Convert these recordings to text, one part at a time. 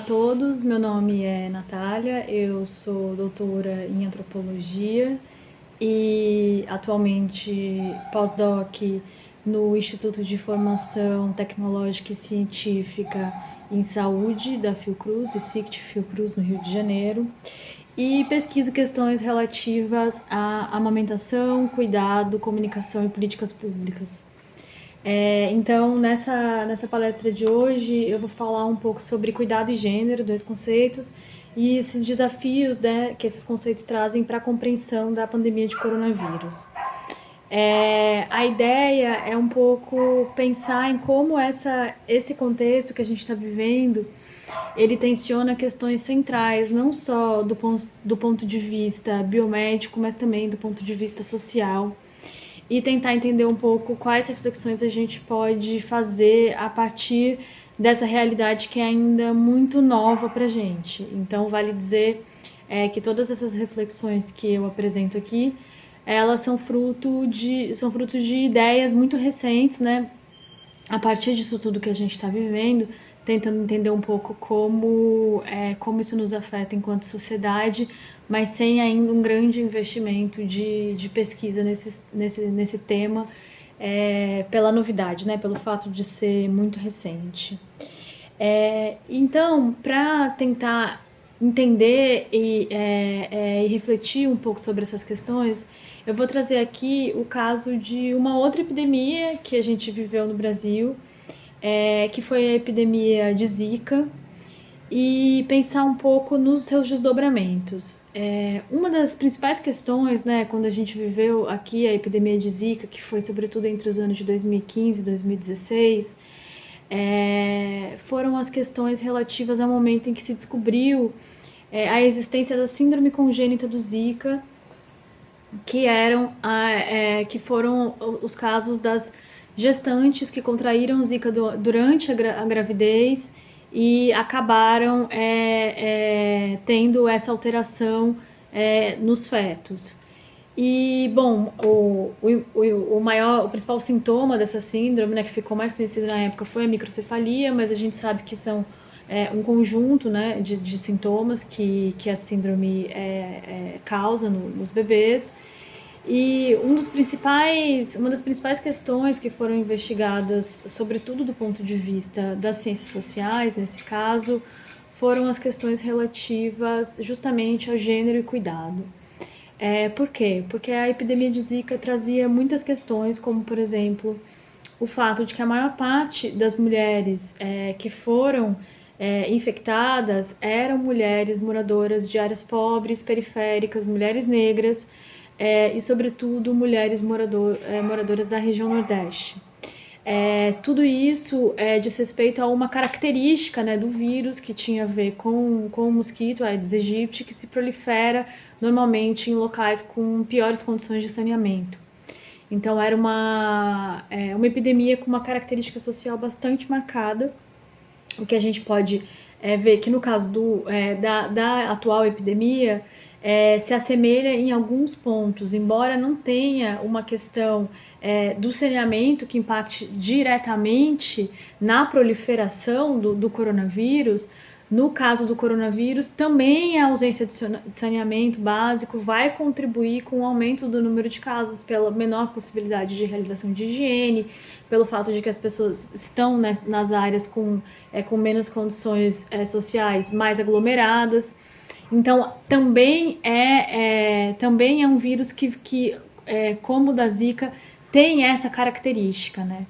todos, meu nome é Natália, eu sou doutora em antropologia e atualmente pós-doc no Instituto de Formação Tecnológica e Científica em Saúde da Fiocruz, ICICT Fiocruz, no Rio de Janeiro, e pesquiso questões relativas à amamentação, cuidado, comunicação e políticas públicas. Então, nessa palestra de hoje, eu vou falar um pouco sobre cuidado e gênero, dois conceitos, e esses desafios, né, que esses conceitos trazem para a compreensão da pandemia de coronavírus. A ideia é um pouco pensar em como esse contexto que a gente está vivendo, ele tensiona questões centrais, não só do ponto de vista biomédico, mas também do ponto de vista social, e tentar entender um pouco quais reflexões a gente pode fazer a partir dessa realidade que é ainda muito nova para a gente. Então, vale dizer que todas essas reflexões que eu apresento aqui, elas são fruto de ideias muito recentes, né? A partir disso tudo que a gente está vivendo, tentando entender um pouco como isso nos afeta enquanto sociedade, mas sem ainda um grande investimento de pesquisa nesse tema, pela novidade, né, pelo fato de ser muito recente. Então, para tentar entender e refletir um pouco sobre essas questões, eu vou trazer aqui o caso de uma outra epidemia que a gente viveu no Brasil, que foi a epidemia de Zika, e pensar um pouco nos seus desdobramentos. Uma das principais questões, né, quando a gente viveu aqui a epidemia de Zika, que foi sobretudo entre os anos de 2015 e 2016, foram as questões relativas ao momento em que se descobriu a existência da síndrome congênita do Zika, que foram os casos das gestantes que contraíram Zika durante a gravidez e acabaram tendo essa alteração nos fetos. E, bom, o principal sintoma dessa síndrome, né, que ficou mais conhecido na época, foi a microcefalia, mas a gente sabe que são um conjunto, né, de sintomas que a síndrome causa nos bebês. E uma das principais questões que foram investigadas, sobretudo do ponto de vista das ciências sociais, nesse caso, foram as questões relativas justamente ao gênero e cuidado. Por quê? Porque a epidemia de Zika trazia muitas questões, como, por exemplo, o fato de que a maior parte das mulheres que foram infectadas eram mulheres moradoras de áreas pobres, periféricas, mulheres negras, e, sobretudo, mulheres moradoras da região Nordeste. Tudo isso diz respeito a uma característica, né, do vírus que tinha a ver com o mosquito Aedes aegypti, que se prolifera normalmente em locais com piores condições de saneamento. Então era uma epidemia com uma característica social bastante marcada, o que a gente pode ver que no caso da atual epidemia se assemelha em alguns pontos, embora não tenha uma questão do saneamento que impacte diretamente na proliferação do coronavírus. No caso do coronavírus, também a ausência de saneamento básico vai contribuir com o aumento do número de casos, pela menor possibilidade de realização de higiene, pelo fato de que as pessoas estão nas áreas com menos condições sociais mais aglomeradas. Então, também é um vírus que como o da Zika, tem essa característica, né?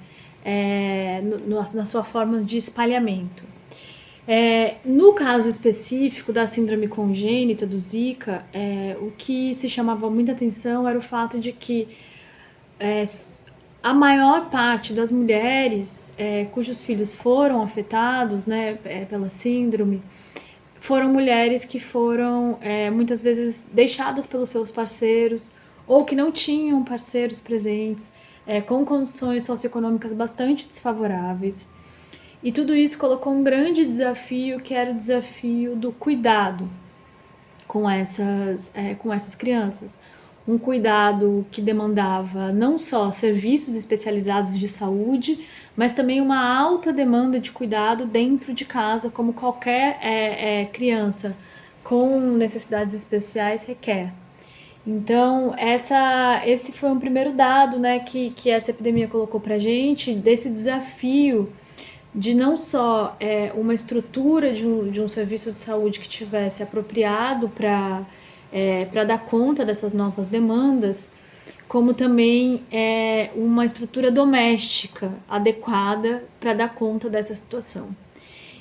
Na sua forma de espalhamento. No caso específico da síndrome congênita do Zika, o que se chamava muita atenção era o fato de que a maior parte das mulheres cujos filhos foram afetados, né, pela síndrome, foram mulheres que foram muitas vezes deixadas pelos seus parceiros ou que não tinham parceiros presentes, com condições socioeconômicas bastante desfavoráveis. E tudo isso colocou um grande desafio, que era o desafio do cuidado com essas crianças. um cuidado que demandava não só serviços especializados de saúde, mas também uma alta demanda de cuidado dentro de casa, como qualquer criança com necessidades especiais requer. Então, esse foi um primeiro dado, né, que essa epidemia colocou para a gente, desse desafio de não só uma estrutura de um serviço de saúde que tivesse apropriado para dar conta dessas novas demandas, como também uma estrutura doméstica adequada para dar conta dessa situação.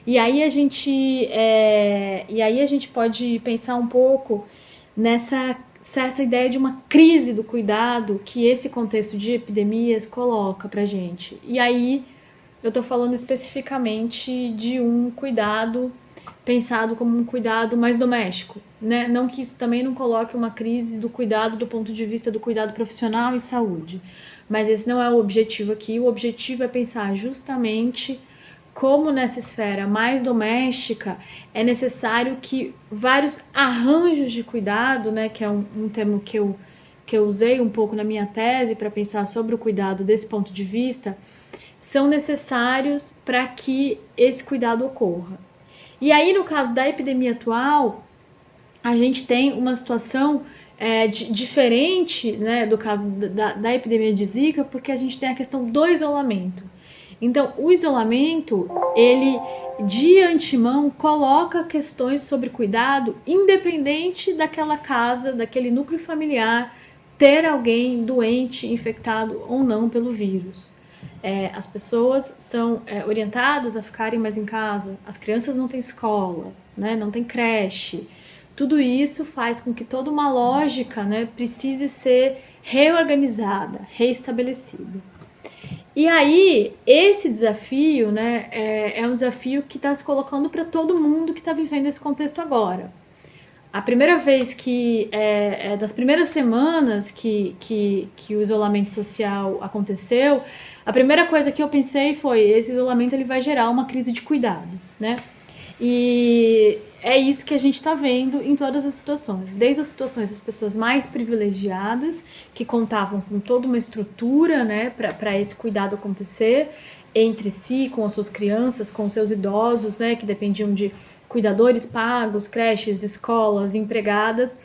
E aí a gente pode pensar um pouco nessa certa ideia de uma crise do cuidado que esse contexto de epidemias coloca para gente. E aí eu estou falando especificamente de um cuidado pensado como um cuidado mais doméstico, né? Não que isso também não coloque uma crise do cuidado do ponto de vista do cuidado profissional e saúde, mas esse não é o objetivo aqui. O objetivo é pensar justamente como nessa esfera mais doméstica é necessário que vários arranjos de cuidado, né, que é um termo que eu usei um pouco na minha tese para pensar sobre o cuidado desse ponto de vista, são necessários para que esse cuidado ocorra. E aí, no caso da epidemia atual, a gente tem uma situação diferente, né, do caso da epidemia de Zika, porque a gente tem a questão do isolamento. Então, o isolamento, ele de antemão coloca questões sobre cuidado independente daquela casa, daquele núcleo familiar, ter alguém doente, infectado ou não pelo vírus. As pessoas são orientadas a ficarem mais em casa, as crianças não têm escola, né, não tem creche. Tudo isso faz com que toda uma lógica, né, precise ser reorganizada, reestabelecida. E aí, esse desafio, né, é um desafio que está se colocando para todo mundo que está vivendo esse contexto agora. A primeira vez das primeiras semanas que o isolamento social aconteceu, a primeira coisa que eu pensei foi: esse isolamento ele vai gerar uma crise de cuidado, né? E é isso que a gente está vendo em todas as situações, desde as situações das pessoas mais privilegiadas, que contavam com toda uma estrutura, né, para esse cuidado acontecer entre si, com as suas crianças, com os seus idosos, né, que dependiam de cuidadores pagos, creches, escolas, empregadas,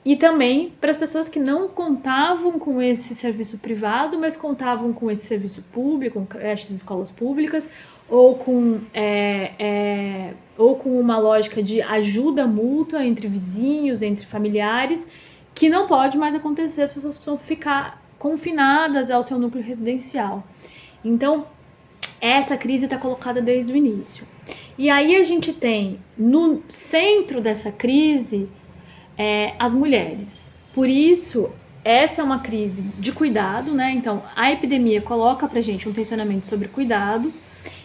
e também para as pessoas que não contavam com esse serviço privado, mas contavam com esse serviço público, com creches e escolas públicas, ou com uma lógica de ajuda mútua entre vizinhos, entre familiares, que não pode mais acontecer, as pessoas precisam ficar confinadas ao seu núcleo residencial. Então, essa crise está colocada desde o início. E aí a gente tem, no centro dessa crise, as mulheres. Por isso, essa é uma crise de cuidado, né? Então, a epidemia coloca pra gente um tensionamento sobre cuidado.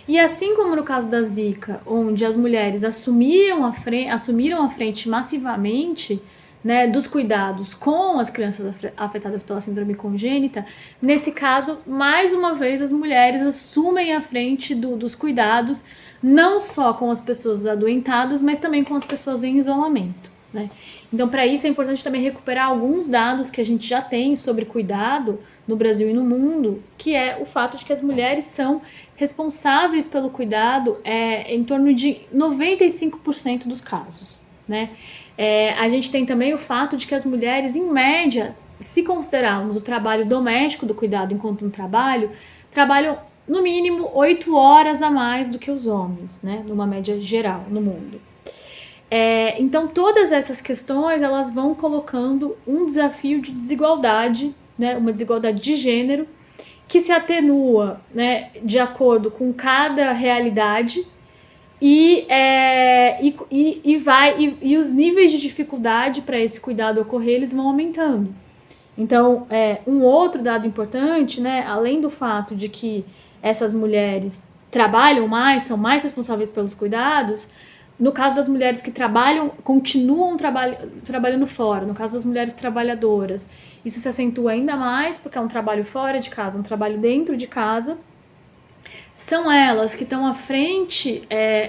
E assim como no caso da Zika, onde as mulheres assumiram a frente massivamente, né, dos cuidados com as crianças afetadas pela síndrome congênita, nesse caso, mais uma vez, as mulheres assumem a frente dos cuidados, não só com as pessoas adoentadas, mas também com as pessoas em isolamento, né? Então, para isso é importante também recuperar alguns dados que a gente já tem sobre cuidado no Brasil e no mundo, que é o fato de que as mulheres são responsáveis pelo cuidado em torno de 95% dos casos, né? A gente tem também o fato de que as mulheres, em média, se considerarmos o trabalho doméstico do cuidado enquanto um trabalho, trabalham no mínimo 8 horas a mais do que os homens, né? Numa média geral no mundo. Então todas essas questões elas vão colocando um desafio de desigualdade, né? Uma desigualdade de gênero que se atenua, né, de acordo com cada realidade e os níveis de dificuldade para esse cuidado ocorrer eles vão aumentando. Então, um outro dado importante, né, além do fato de que essas mulheres trabalham mais, são mais responsáveis pelos cuidados, no caso das mulheres que trabalham, continuam trabalhando fora, no caso das mulheres trabalhadoras, isso se acentua ainda mais porque é um trabalho fora de casa, um trabalho dentro de casa. São elas que estão à frente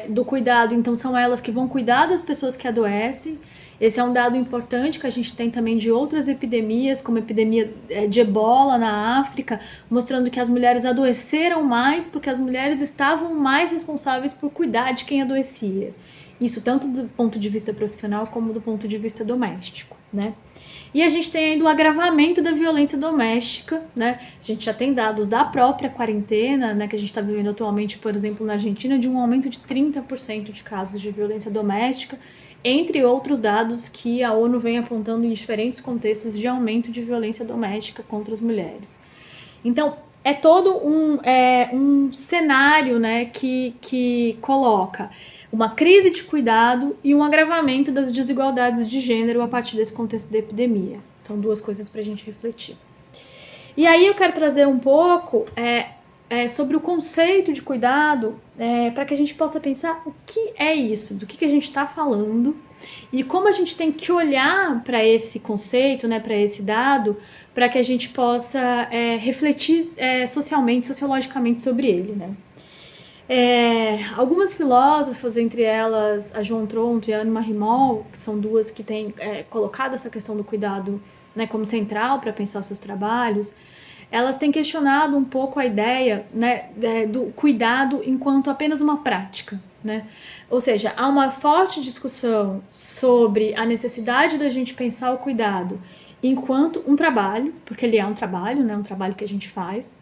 do cuidado, então são elas que vão cuidar das pessoas que adoecem. Esse é um dado importante que a gente tem também de outras epidemias, como a epidemia de ebola na África, mostrando que as mulheres adoeceram mais porque as mulheres estavam mais responsáveis por cuidar de quem adoecia. Isso tanto do ponto de vista profissional como do ponto de vista doméstico, né? E a gente tem ainda o agravamento da violência doméstica, né? A gente já tem dados da própria quarentena, né, que a gente está vivendo atualmente, por exemplo, na Argentina, de um aumento de 30% de casos de violência doméstica, entre outros dados que a ONU vem apontando em diferentes contextos de aumento de violência doméstica contra as mulheres. Então, é todo um cenário, né, que coloca uma crise de cuidado e um agravamento das desigualdades de gênero a partir desse contexto da epidemia. São duas coisas para a gente refletir. E aí eu quero trazer um pouco sobre o conceito de cuidado, para que a gente possa pensar o que é isso, do que a gente está falando e como a gente tem que olhar para esse conceito, né, para esse dado, para que a gente possa refletir socialmente, sociologicamente sobre ele, né? Algumas filósofas, entre elas a Joan Tronto e a Anne Marie Moll, que são duas que têm colocado essa questão do cuidado, né, como central para pensar os seus trabalhos, elas têm questionado um pouco a ideia, né, do cuidado enquanto apenas uma prática, né? Ou seja, há uma forte discussão sobre a necessidade da gente pensar o cuidado enquanto um trabalho, porque ele é um trabalho, né, um trabalho que a gente faz,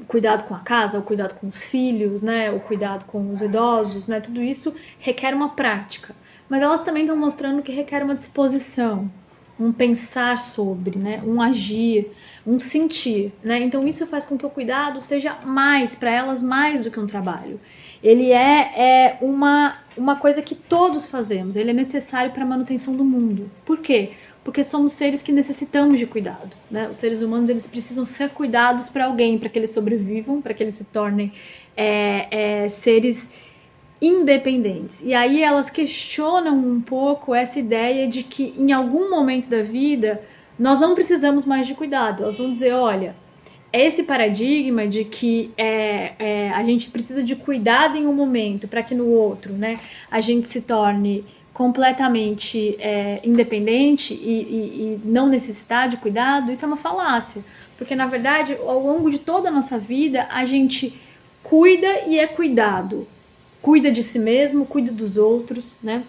cuidado com a casa, o cuidado com os filhos, né, o cuidado com os idosos, né, tudo isso requer uma prática. Mas elas também estão mostrando que requer uma disposição, um pensar sobre, né, um agir, um sentir, né? Então isso faz com que o cuidado seja mais, para elas, mais do que um trabalho. Ele é uma coisa que todos fazemos, ele é necessário para a manutenção do mundo. Por quê? Porque somos seres que necessitamos de cuidado, né? Os seres humanos, eles precisam ser cuidados para alguém, para que eles sobrevivam, para que eles se tornem seres independentes. E aí elas questionam um pouco essa ideia de que em algum momento da vida nós não precisamos mais de cuidado. Elas vão dizer, olha, esse paradigma de que a gente precisa de cuidado em um momento para que no outro, né, a gente se torne completamente independente e não necessitar de cuidado, isso é uma falácia. Porque, na verdade, ao longo de toda a nossa vida, a gente cuida e é cuidado. Cuida de si mesmo, cuida dos outros, né?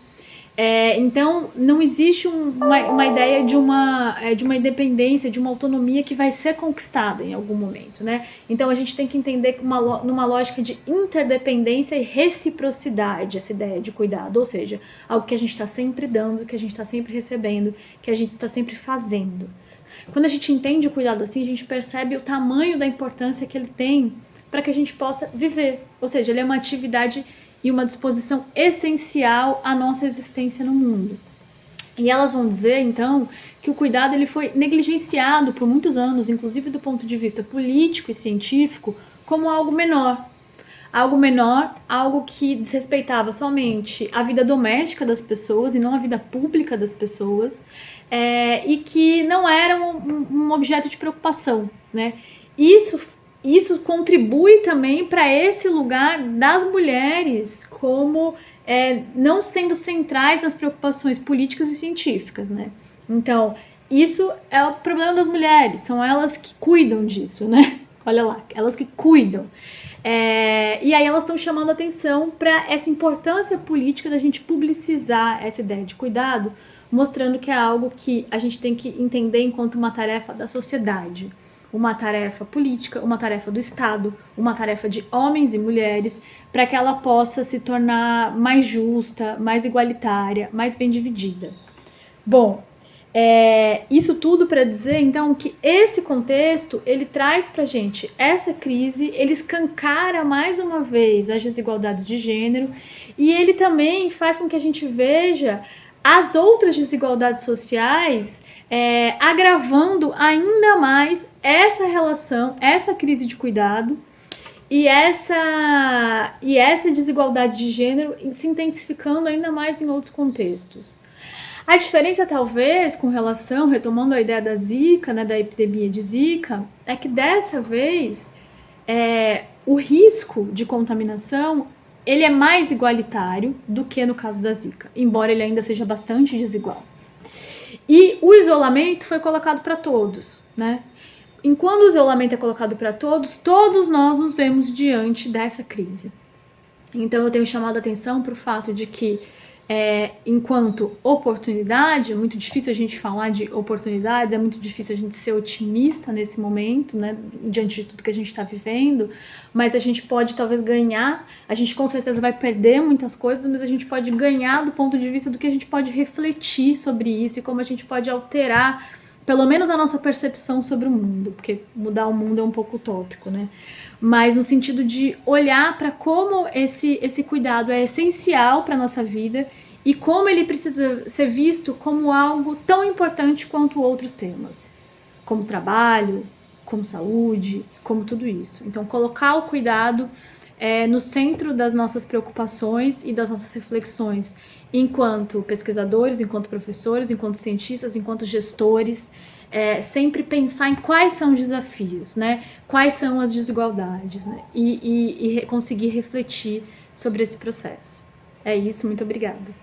Então, não existe uma ideia de uma independência, de uma autonomia que vai ser conquistada em algum momento, né? Então, a gente tem que entender numa lógica de interdependência e reciprocidade essa ideia de cuidado, ou seja, algo que a gente está sempre dando, que a gente está sempre recebendo, que a gente está sempre fazendo. Quando a gente entende o cuidado assim, a gente percebe o tamanho da importância que ele tem para que a gente possa viver, ou seja, ele é uma atividade e uma disposição essencial à nossa existência no mundo. E elas vão dizer, então, que o cuidado ele foi negligenciado por muitos anos, inclusive do ponto de vista político e científico, como algo menor. Algo menor, algo que desrespeitava somente a vida doméstica das pessoas e não a vida pública das pessoas, e que não era um objeto de preocupação, né? Isso contribui também para esse lugar das mulheres como não sendo centrais nas preocupações políticas e científicas, né? Então, isso é o problema das mulheres, são elas que cuidam disso, né? Olha lá, elas que cuidam. E aí elas estão chamando atenção para essa importância política da gente publicizar essa ideia de cuidado, mostrando que é algo que a gente tem que entender enquanto uma tarefa da sociedade. Uma tarefa política, uma tarefa do Estado, uma tarefa de homens e mulheres, para que ela possa se tornar mais justa, mais igualitária, mais bem dividida. Bom, isso tudo para dizer, então, que esse contexto, ele traz para a gente essa crise, ele escancara mais uma vez as desigualdades de gênero, e ele também faz com que a gente veja as outras desigualdades sociais agravando ainda mais essa relação, essa crise de cuidado e essa desigualdade de gênero se intensificando ainda mais em outros contextos. A diferença, talvez, com relação, retomando a ideia da Zika, né, da epidemia de Zika, é que dessa vez o risco de contaminação ele é mais igualitário do que no caso da Zika, embora ele ainda seja bastante desigual. E o isolamento foi colocado para todos, né? Enquanto o isolamento é colocado para todos, todos nós nos vemos diante dessa crise. Então eu tenho chamado a atenção para o fato de que, enquanto oportunidade, é muito difícil a gente falar de oportunidades, é muito difícil a gente ser otimista nesse momento, né, diante de tudo que a gente está vivendo, mas a gente pode talvez ganhar, a gente com certeza vai perder muitas coisas, mas a gente pode ganhar do ponto de vista do que a gente pode refletir sobre isso e como a gente pode alterar pelo menos a nossa percepção sobre o mundo, porque mudar o mundo é um pouco utópico, né? Mas no sentido de olhar para como esse cuidado é essencial para a nossa vida e como ele precisa ser visto como algo tão importante quanto outros temas, como trabalho, como saúde, como tudo isso. Então, colocar o cuidado no centro das nossas preocupações e das nossas reflexões, enquanto pesquisadores, enquanto professores, enquanto cientistas, enquanto gestores, sempre pensar em quais são os desafios, né? Quais são as desigualdades, né? E conseguir refletir sobre esse processo. É isso, muito obrigada.